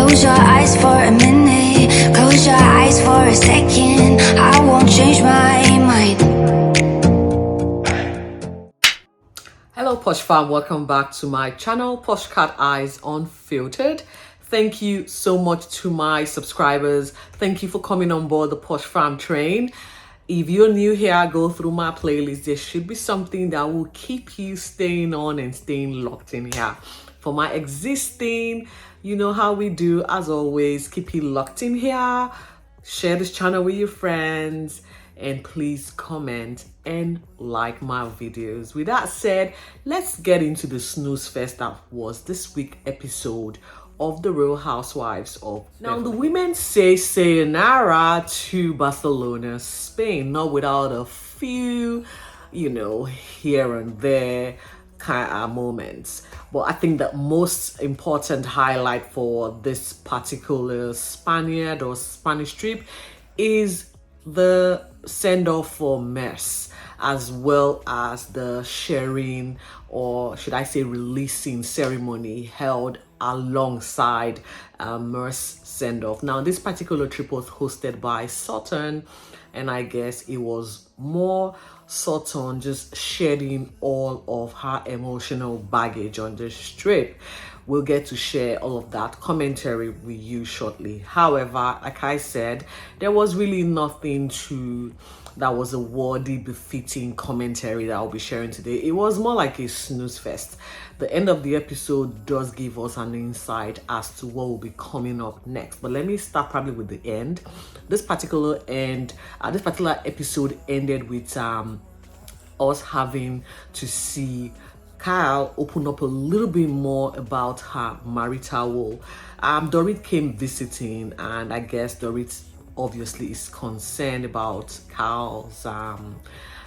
Close your eyes for a minute, close your eyes for a second. I won't change my mind. Hello Posh fam, welcome back to my channel, Poshcateyes Unfiltered. Thank you so much to my subscribers. Thank you for coming on board the Posh fam train. If you're new here, go through my playlist. There should be something that will keep you staying on and staying locked in here. For my existing, you know how we do, as always, keep you locked in here. Share this channel with your friends. And please comment and like my videos. With that said, let's get into the snooze fest that was this week's episode of the Real Housewives of Now the women say sayonara to Barcelona, Spain, not without a few, here and there kind of moments. But I think the most important highlight for this particular Spaniard or Spanish trip is the send-off for Mess, as well as the sharing, or should I say releasing ceremony held alongside Mer's send-off. Now this particular trip was hosted by Sutton, and I guess it was more Sutton just shedding all of her emotional baggage on this trip. We'll get to share all of that commentary with you shortly. However, like I said, there was really nothing that was a worthy, befitting commentary that I'll be sharing today. It was more like a snooze fest. The end of the episode does give us an insight as to what will be coming up next. But let me start probably with the end. This particular episode ended with us having to see Kyle open up a little bit more about her marital woe. Dorit came visiting, and I guess Dorit obviously is concerned about Kyle's,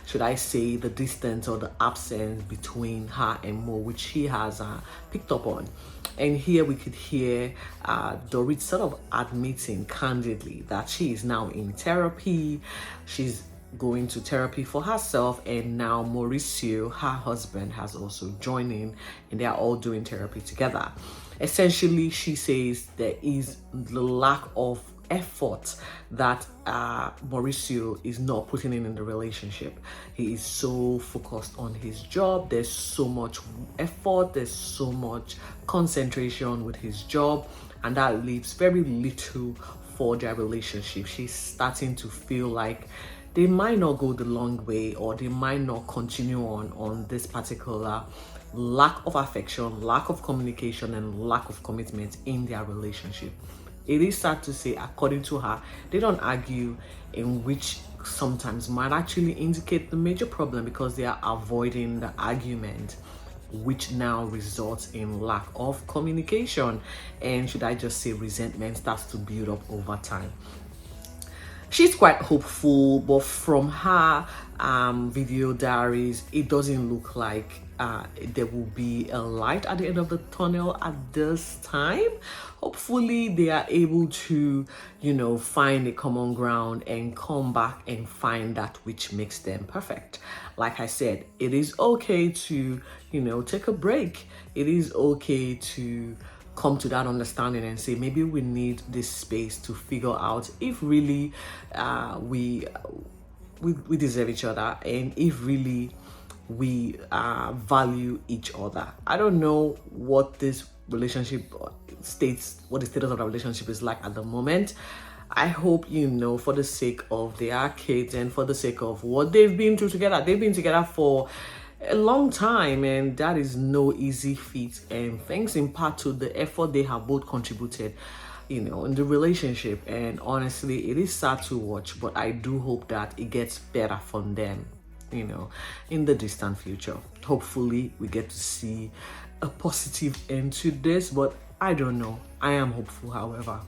should I say, the distance or the absence between her and Mo, which she has picked up on. And here we could hear Dorit sort of admitting candidly that she is now in therapy. She's going to therapy for herself, and now Mauricio, her husband, has also joined in, and they are all doing therapy together. Essentially, she says there is the lack of effort that Mauricio is not putting in the relationship. He is so focused on his job. There's so much effort, there's so much concentration with his job, and that leaves very little for their relationship. She's starting to feel like they might not go the long way, or they might not continue on this particular lack of affection, lack of communication, and lack of commitment in their relationship. It is sad to say, according to her, they don't argue, in which sometimes might actually indicate the major problem, because they are avoiding the argument, which now results in lack of communication, and should I just say resentment starts to build up over time. She's quite hopeful, but from her video diaries, it doesn't look like there will be a light at the end of the tunnel at this time. Hopefully they are able to, find a common ground and come back and find that which makes them perfect. Like I said, it is okay to, take a break. It is okay to come to that understanding and say, maybe we need this space to figure out if really we deserve each other, and if really we value each other. I don't know what this relationship what the status of the relationship is like at the moment. I hope for the sake of their kids and for the sake of what they've been through together. They've been together for a long time, and that is no easy feat, and thanks in part to the effort they have both contributed in the relationship. And honestly, it is sad to watch, but I do hope that it gets better for them in the distant future. Hopefully we get to see a positive end to this, but I don't know. I am hopeful, however.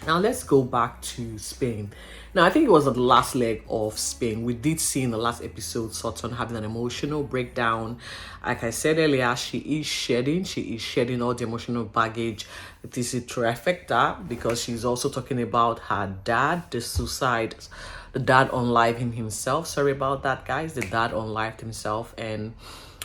Now let's go back to Spain. Now I think it was the last leg of Spain. We did see in the last episode Sutton having an emotional breakdown. Like I said earlier, she is shedding all the emotional baggage. It is a trifecta, because she's also talking about her dad, the suicide, the dad unliving himself. Sorry about that, guys. The dad unlived himself, and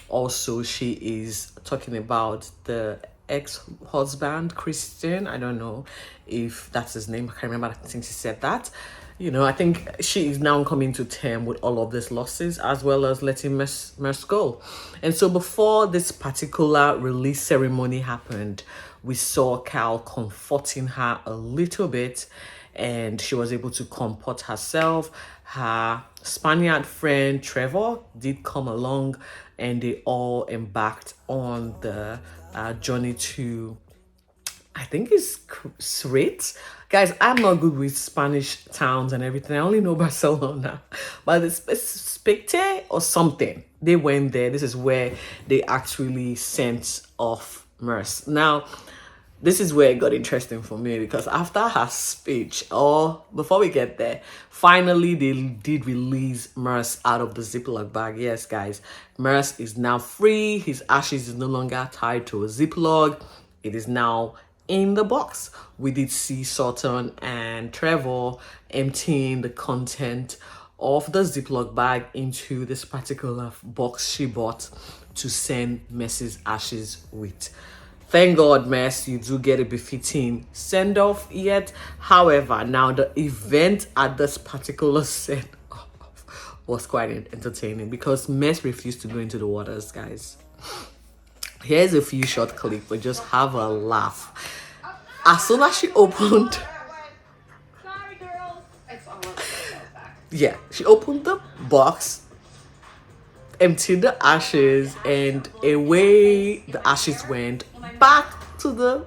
also she is talking about the ex-husband, Christian. I don't know if that's his name. I can't remember. I think she said that. You know, I think she is now coming to term with all of these losses, as well as letting Merce go. And so before this particular release ceremony happened, we saw Cal comforting her a little bit, and she was able to comport herself. Her Spaniard friend Trevor did come along, and they all embarked on the journey to, I think it's Srate. Guys, I'm not good with Spanish towns and everything. I only know Barcelona. But the Specte or something, they went there. This is where they actually sent off Merce. Now, this is where it got interesting for me, because after her speech, or before we get there, finally they did release Merce out of the Ziploc bag. Yes, guys, Merce is now free. His ashes is no longer tied to a Ziploc. It is now in the box. We did see Sutton and Trevor emptying the content of the Ziploc bag into this particular box she bought to send Merce's ashes with. Thank God, Merce, you do get a befitting send-off yet. However, now the event at this particular send-off was quite entertaining, because Merce refused to go into the waters, guys. Here's a few short clips, but just have a laugh. As soon as she opened, yeah, she opened the box, emptied the ashes, and away the ashes went back to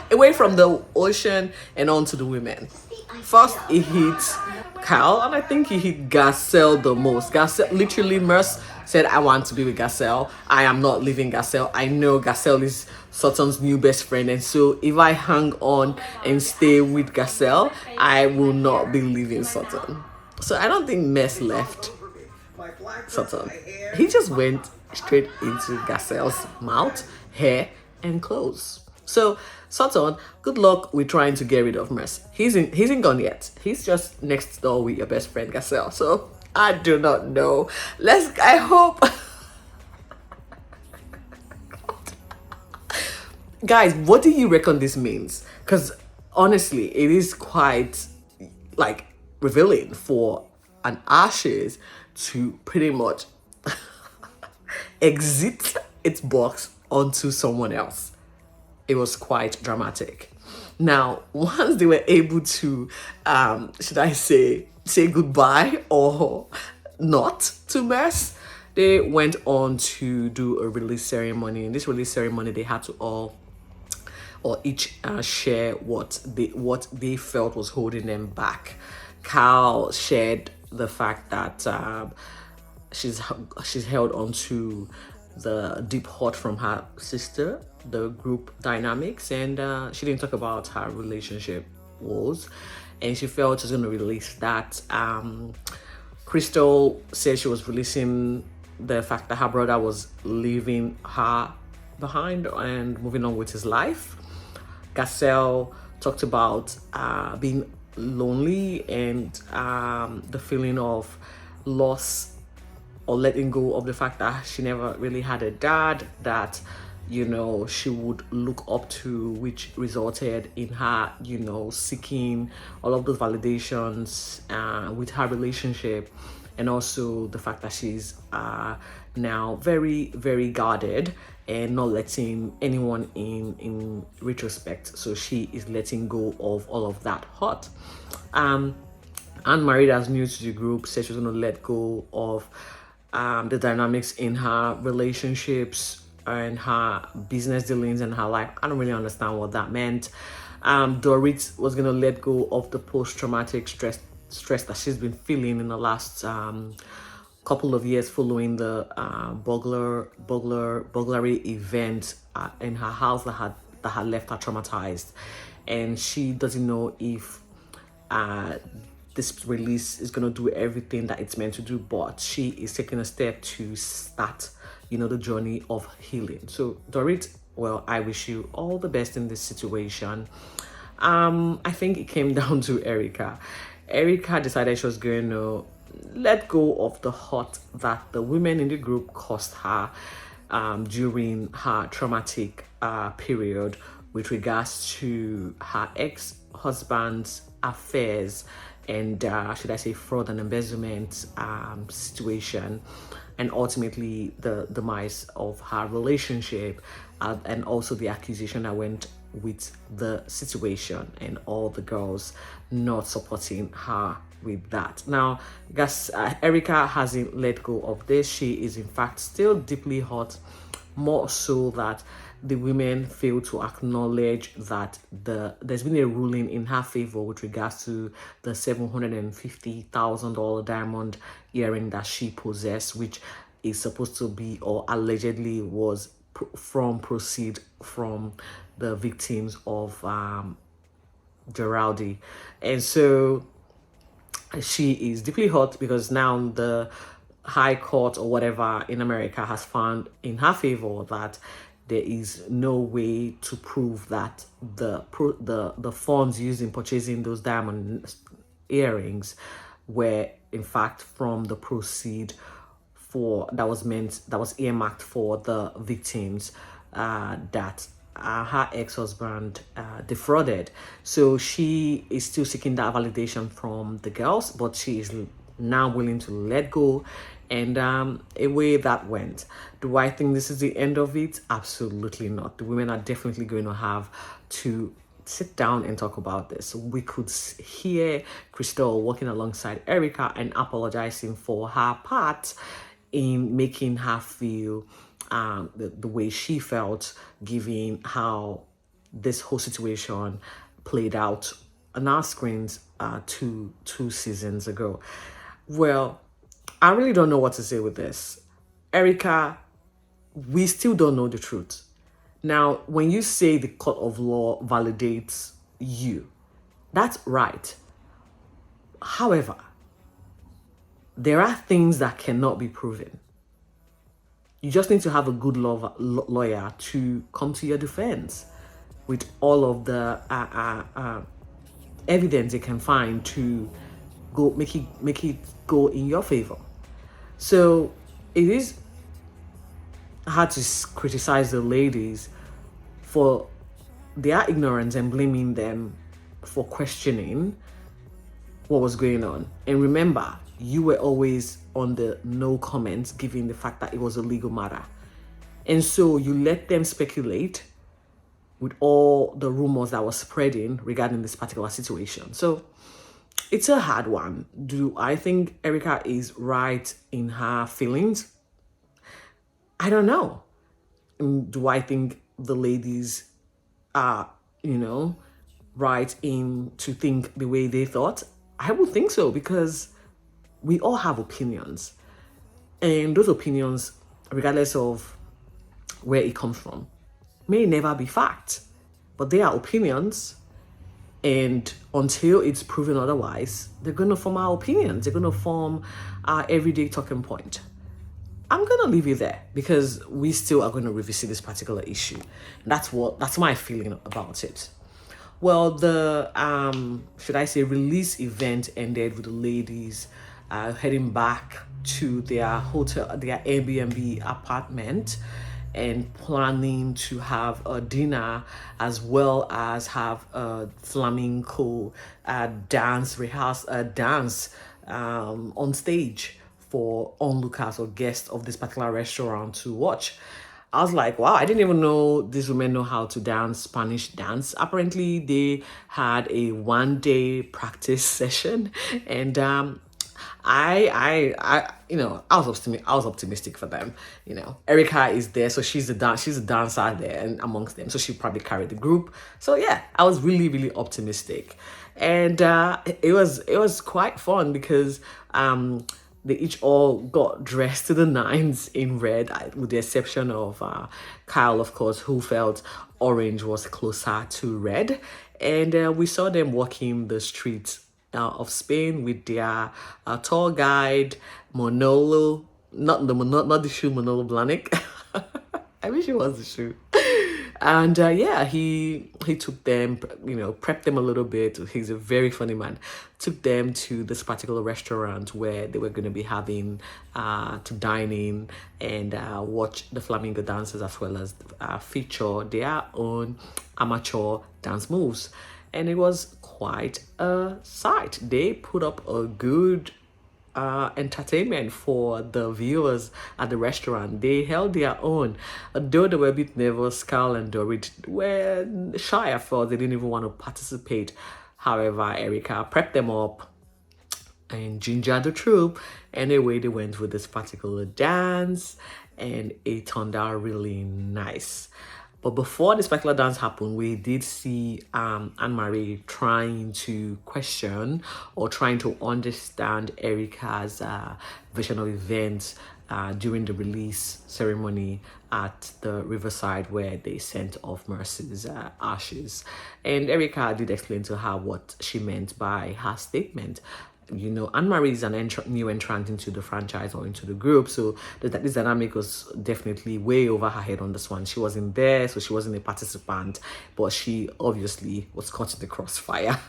away from the ocean and onto the women. First, it hit Cal, and I think he hit Garcelle the most. Garcelle, literally, Merce said, I want to be with Garcelle. I am not leaving Garcelle. I know Garcelle is Sutton's new best friend, and so if I hang on and stay with Garcelle, I will not be leaving Sutton. So I don't think Merce left Sutton. He just went straight into Garcelle's mouth, hair, and clothes. So Sutton, good luck with trying to get rid of Merce. He's ain't gone yet. He's just next door with your best friend Garcelle. So I do not know. I hope. Guys, what do you reckon this means? Because honestly, it is quite like revealing for an ashes to pretty much exit its box onto someone else. It was quite dramatic. Now, once they were able to, should I say goodbye or not to Merce, they went on to do a release ceremony. In this release ceremony, they had to all or each share what they felt was holding them back. Cal shared the fact that she's held on to the deep hurt from her sister, the group dynamics, and she didn't talk about her relationship woes, and she felt she was going to release that. Crystal said she was releasing the fact that her brother was leaving her behind and moving on with his life. Garcelle talked about being lonely and the feeling of loss, or letting go of the fact that she never really had a dad that, you know, she would look up to, which resulted in her, you know, seeking all of those validations with her relationship. And also the fact that she's now very, very guarded and not letting anyone in retrospect. So she is letting go of all of that hurt. Anne-Marie, that's new to the group, said she was going to let go of the dynamics in her relationships and her business dealings and her life. I don't really understand what that meant. Dorit was going to let go of the post-traumatic stress that she's been feeling in the last couple of years following the burglary event in her house that had left her traumatized, and she doesn't know if this release is going to do everything that it's meant to do, but she is taking a step to start, you know, the journey of healing. So Dorit, well, I wish you all the best in this situation. I think it came down to Erica. Erica decided she was going to let go of the hurt that the women in the group caused her. during her traumatic period with regards to her ex-husband's affairs and should I say fraud and embezzlement situation, and ultimately the demise of her relationship, and also the accusation that went with the situation and all the girls not supporting her with that. Now, guys, Erica hasn't let go of this. She is in fact still deeply hurt, more so that the women fail to acknowledge that there's been a ruling in her favor with regards to the $750,000 diamond earring that she possessed, which is supposed to be, or allegedly was, from proceed from the victims of Geraldi. And so she is deeply hurt because now the high court or whatever in America has found in her favor that there is no way to prove that the funds used in purchasing those diamond earrings were in fact from the proceed that was earmarked for the victims that her ex-husband defrauded. So she is still seeking that validation from the girls, but she is now willing to let go, and away that went. Do I think this is the end of it? Absolutely not. The women are definitely going to have to sit down and talk about this. We could hear Crystal walking alongside Erica and apologizing for her part in making her feel the way she felt, given how this whole situation played out on our screens two seasons ago. Well, I really don't know what to say with this. Erica, we still don't know the truth. Now, when you say the court of law validates you, that's right. However, there are things that cannot be proven. You just need to have a good lawyer to come to your defense with all of the evidence they can find to go make it go in your favor. So it is hard to criticize the ladies for their ignorance and blaming them for questioning what was going on. And remember, you were always on the no comments, given the fact that it was a legal matter. And so you let them speculate with all the rumors that were spreading regarding this particular situation. So it's a hard one. Do I think Erica is right in her feelings? I don't know. Do I think the ladies are, right in to think the way they thought? I would think so, because we all have opinions. And those opinions, regardless of where it comes from, may never be fact. But they are opinions. And until it's proven otherwise, they're going to form our opinions. They're going to form our everyday talking point. I'm going to leave you there because we still are going to revisit this particular issue. That's my feeling about it. Well, the, should I say, release event ended with the ladies heading back to their hotel, their Airbnb apartment, and planning to have a dinner as well as have a flamenco dance on stage for onlookers or guests of this particular restaurant to watch. I was like, wow, I didn't even know these women know how to dance Spanish dance. Apparently, they had a 1-day practice session, and I was optimistic for them. Erica is there, so she's a dancer there and amongst them, so she probably carried the group. So yeah, I was really, really optimistic, and it was quite fun because they each all got dressed to the nines in red, with the exception of Kyle, of course, who felt orange was closer to red. And we saw them walking the streets of Spain with their tour guide, Manolo, not the shoe Manolo Blahnik. I wish it was the shoe. And yeah, he took them, you know, prepped them a little bit. He's a very funny man. Took them to this particular restaurant where they were going to be having to dine in and watch the flamingo dancers, as well as feature their own amateur dance moves. And it was quite a sight. They put up a good entertainment for the viewers at the restaurant. They held their own. Though they were a bit nervous, Carl and Dorit were shy at first. They didn't even want to participate. However, Erica prepped them up and gingered the troop. Anyway, they went with this particular dance and it turned out really nice. But before this particular dance happened, we did see Anne-Marie trying to question or trying to understand Erica's version of events during the release ceremony at the riverside where they sent off Mercy's ashes. And Erica did explain to her what she meant by her statement. You know, Anne-Marie is an new entrant into the franchise or into the group, so this dynamic was definitely way over her head on this one. She wasn't there, so she wasn't a participant, but she obviously was caught in the crossfire.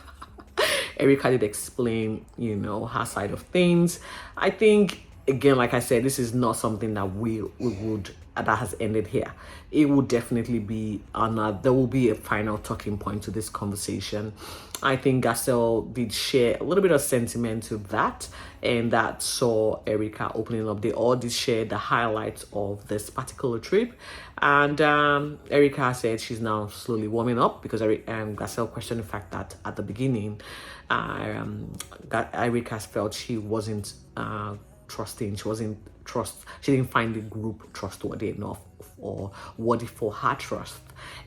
Erica did explain, you know, her side of things. I think, again, like I said, this is not something that we would that has ended here. It will definitely be there will be a final talking point to this conversation. I think Garcelle did share a little bit of sentiment to that, and that saw Erica opening up. They all did share the highlights of this particular trip, and Erica said she's now slowly warming up because Garcelle questioned the fact that at the beginning, Erica felt she wasn't trusting. She didn't find the group trustworthy enough or worthy for her trust.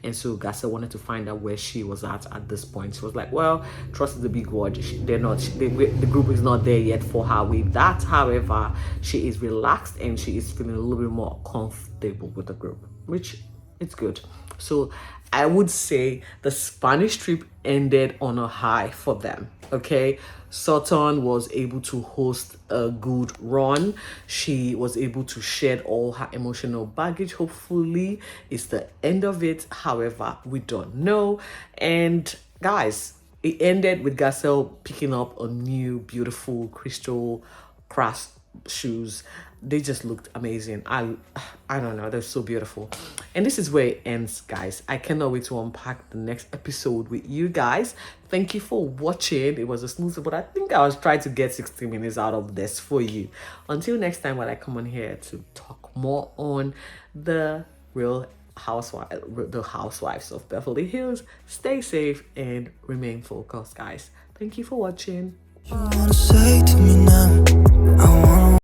And so Garcelle wanted to find out where she was at this point. She was like, well, trust is a big word. The group is not there yet for her with that. However, she is relaxed and she is feeling a little bit more comfortable with the group, which is good. So I would say the Spanish trip ended on a high for them. Okay, Sutton was able to host a good run. She was able to shed all her emotional baggage. Hopefully, it's the end of it. However, we don't know. And guys, it ended with Garcelle picking up a new beautiful crystal craft shoes. They just looked amazing. I don't know, they're so beautiful. And this is where it ends, guys. I cannot wait to unpack the next episode with you guys. Thank you for watching. It was a snoozer, but I think I was trying to get 60 minutes out of this for you. Until next time, when I come on here to talk more on the housewives of Beverly Hills, stay safe and remain focused, guys. Thank you for watching. You wanna say to me now, I want